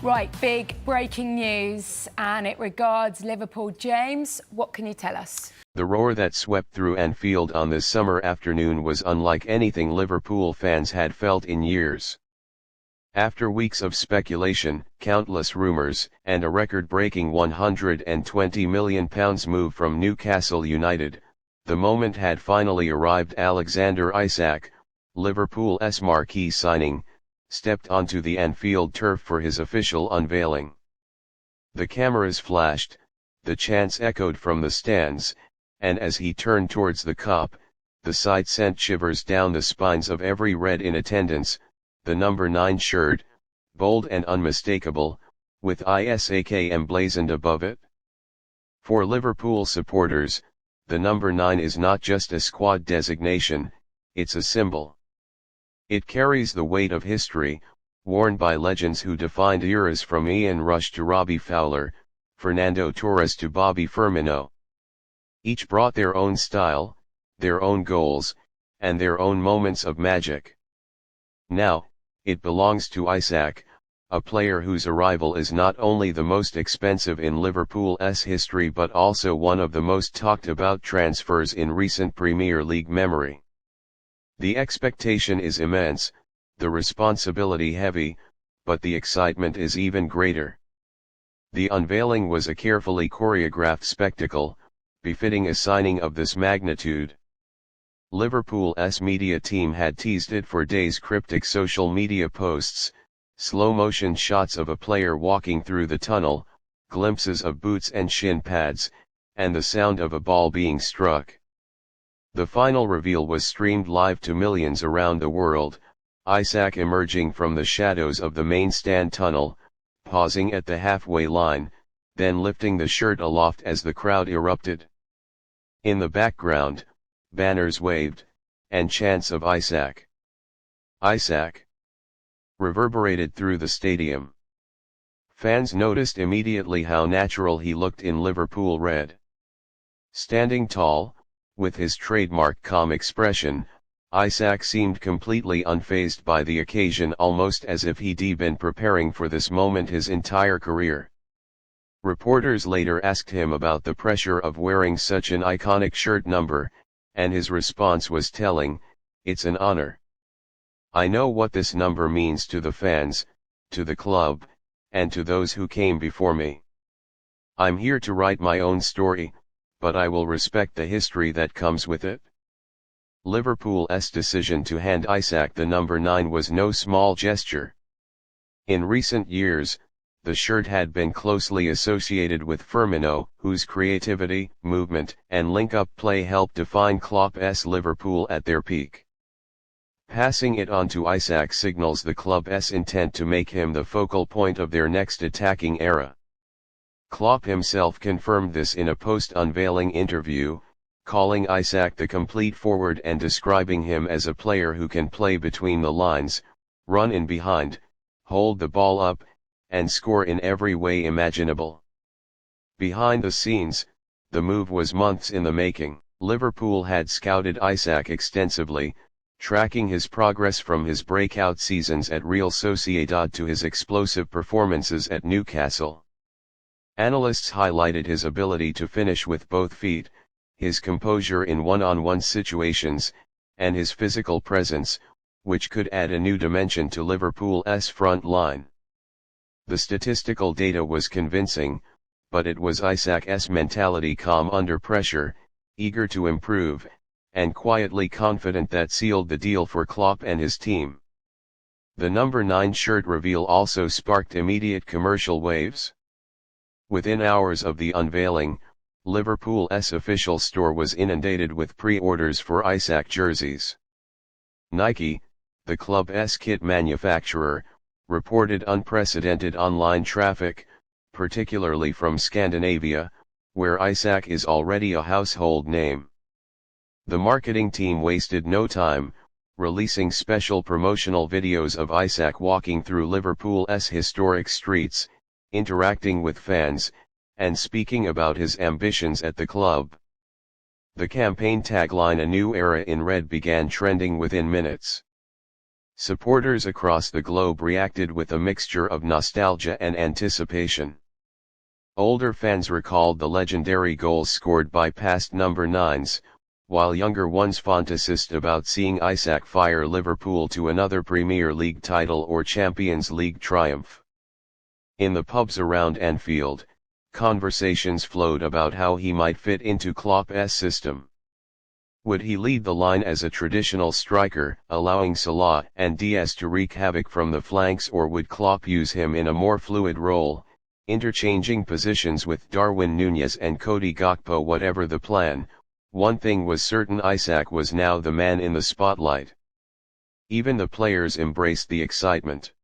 Right, big breaking news, and it regards Liverpool. James, what can you tell us? The roar that swept through Anfield on this summer afternoon was unlike anything Liverpool fans had felt in years. After weeks of speculation, countless rumours, and a record-breaking £120 million move from Newcastle United, the moment had finally arrived. Alexander Isak, Liverpool's marquee signing, stepped onto the Anfield turf for his official unveiling. The cameras flashed, the chants echoed from the stands, and as he turned towards the Kop, the sight sent shivers down the spines of every Red in attendance. The number 9 shirt, bold and unmistakable, with Isak emblazoned above it. For Liverpool supporters, the number 9 is not just a squad designation, it's a symbol. It carries the weight of history, worn by legends who defined eras from Ian Rush to Robbie Fowler, Fernando Torres to Robbie Firmino. Each brought their own style, their own goals, and their own moments of magic. Now, it belongs to Isak, a player whose arrival is not only the most expensive in Liverpool's history but also one of the most talked about transfers in recent Premier League memory. The expectation is immense, the responsibility heavy, but the excitement is even greater. The unveiling was a carefully choreographed spectacle, befitting a signing of this magnitude. Liverpool's media team had teased it for days. Cryptic social media posts, slow-motion shots of a player walking through the tunnel, glimpses of boots and shin pads, and the sound of a ball being struck. The final reveal was streamed live to millions around the world, Isak emerging from the shadows of the main stand tunnel, pausing at the halfway line, then lifting the shirt aloft as the crowd erupted. In the background, banners waved, and chants of Isak, Isak, reverberated through the stadium. Fans noticed immediately how natural he looked in Liverpool red. Standing tall, with his trademark calm expression, Isak seemed completely unfazed by the occasion, almost as if he'd been preparing for this moment his entire career. Reporters later asked him about the pressure of wearing such an iconic shirt number, and his response was telling: "It's an honor. I know what this number means to the fans, to the club, and to those who came before me. I'm here to write my own story, but I will respect the history that comes with it." Liverpool's decision to hand Isak the number 9 was no small gesture. In recent years, the shirt had been closely associated with Firmino, whose creativity, movement, and link-up play helped define Klopp's Liverpool at their peak. Passing it on to Isak signals the club's intent to make him the focal point of their next attacking era. Klopp himself confirmed this in a post-unveiling interview, calling Isak the complete forward and describing him as a player who can play between the lines, run in behind, hold the ball up, and score in every way imaginable. Behind the scenes, the move was months in the making. Liverpool had scouted Isak extensively, tracking his progress from his breakout seasons at Real Sociedad to his explosive performances at Newcastle. Analysts highlighted his ability to finish with both feet, his composure in one-on-one situations, and his physical presence, which could add a new dimension to Liverpool's front line. The statistical data was convincing, but it was Isak's mentality, calm under pressure, eager to improve, and quietly confident, that sealed the deal for Klopp and his team. The number 9 shirt reveal also sparked immediate commercial waves. Within hours of the unveiling, Liverpool's official store was inundated with pre-orders for Isak jerseys. Nike, the club's kit manufacturer, reported unprecedented online traffic, particularly from Scandinavia, where Isak is already a household name. The marketing team wasted no time, releasing special promotional videos of Isak walking through Liverpool's historic streets, interacting with fans, and speaking about his ambitions at the club. The campaign tagline "A New Era in Red" began trending within minutes. Supporters across the globe reacted with a mixture of nostalgia and anticipation. Older fans recalled the legendary goals scored by past number 9s, while younger ones fantasized about seeing Isak fire Liverpool to another Premier League title or Champions League triumph. In the pubs around Anfield, conversations flowed about how he might fit into Klopp's system. Would he lead the line as a traditional striker, allowing Salah and Diaz to wreak havoc from the flanks, or would Klopp use him in a more fluid role, interchanging positions with Darwin Núñez and Cody Gakpo? Whatever the plan, one thing was certain: Isak was now the man in the spotlight. Even the players embraced the excitement.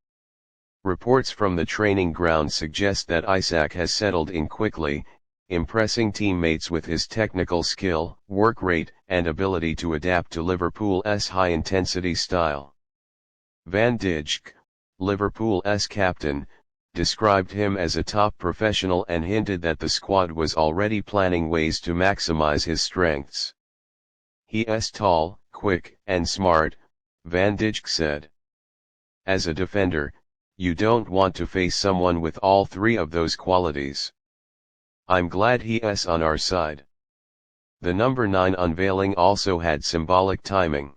Reports from the training ground suggest that Isak has settled in quickly, impressing teammates with his technical skill, work rate, and ability to adapt to Liverpool's high-intensity style. Van Dijk, Liverpool's captain, described him as a top professional and hinted that the squad was already planning ways to maximize his strengths. "He's tall, quick, and smart," Van Dijk said. "As a defender, you don't want to face someone with all three of those qualities. I'm glad he's on our side." The number 9 unveiling also had symbolic timing.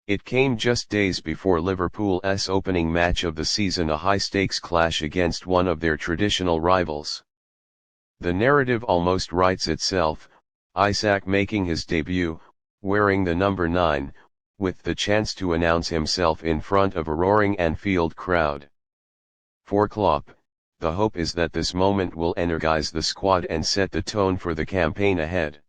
It came just days before Liverpool's opening match of the season, a high-stakes clash against one of their traditional rivals. The narrative almost writes itself: Isak making his debut, wearing the number 9, with the chance to announce himself in front of a roaring Anfield crowd. For Klopp, the hope is that this moment will energize the squad and set the tone for the campaign ahead.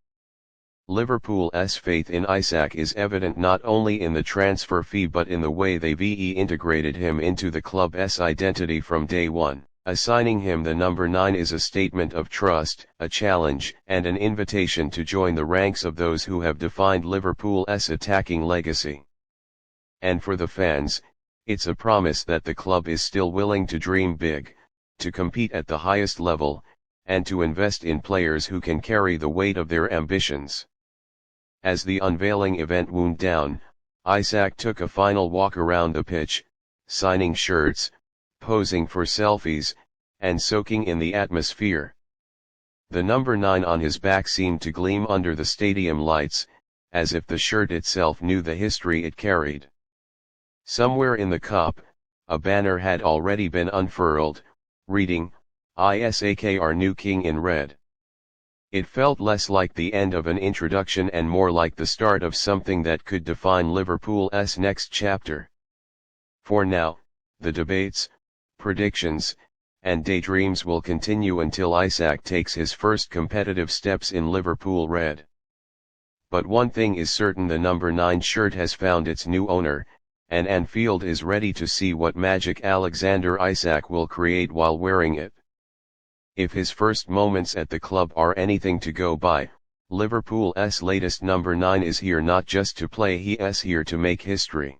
Liverpool's faith in Isak is evident not only in the transfer fee but in the way they've integrated him into the club's identity from day one. Assigning him the number 9 is a statement of trust, a challenge, and an invitation to join the ranks of those who have defined Liverpool's attacking legacy. And for the fans, it's a promise that the club is still willing to dream big, to compete at the highest level, and to invest in players who can carry the weight of their ambitions. As the unveiling event wound down, Isak took a final walk around the pitch, signing shirts, posing for selfies, and soaking in the atmosphere. The number 9 on his back seemed to gleam under the stadium lights, as if the shirt itself knew the history it carried. Somewhere in the cup, a banner had already been unfurled, reading, "Isak our new king" in red. It felt less like the end of an introduction and more like the start of something that could define Liverpool's next chapter. For now, the debates, predictions, and daydreams will continue until Isak takes his first competitive steps in Liverpool red. But one thing is certain: the number 9 shirt has found its new owner, and Anfield is ready to see what magic Alexander Isak will create while wearing it. If his first moments at the club are anything to go by, Liverpool's latest number 9 is here not just to play, he is here to make history.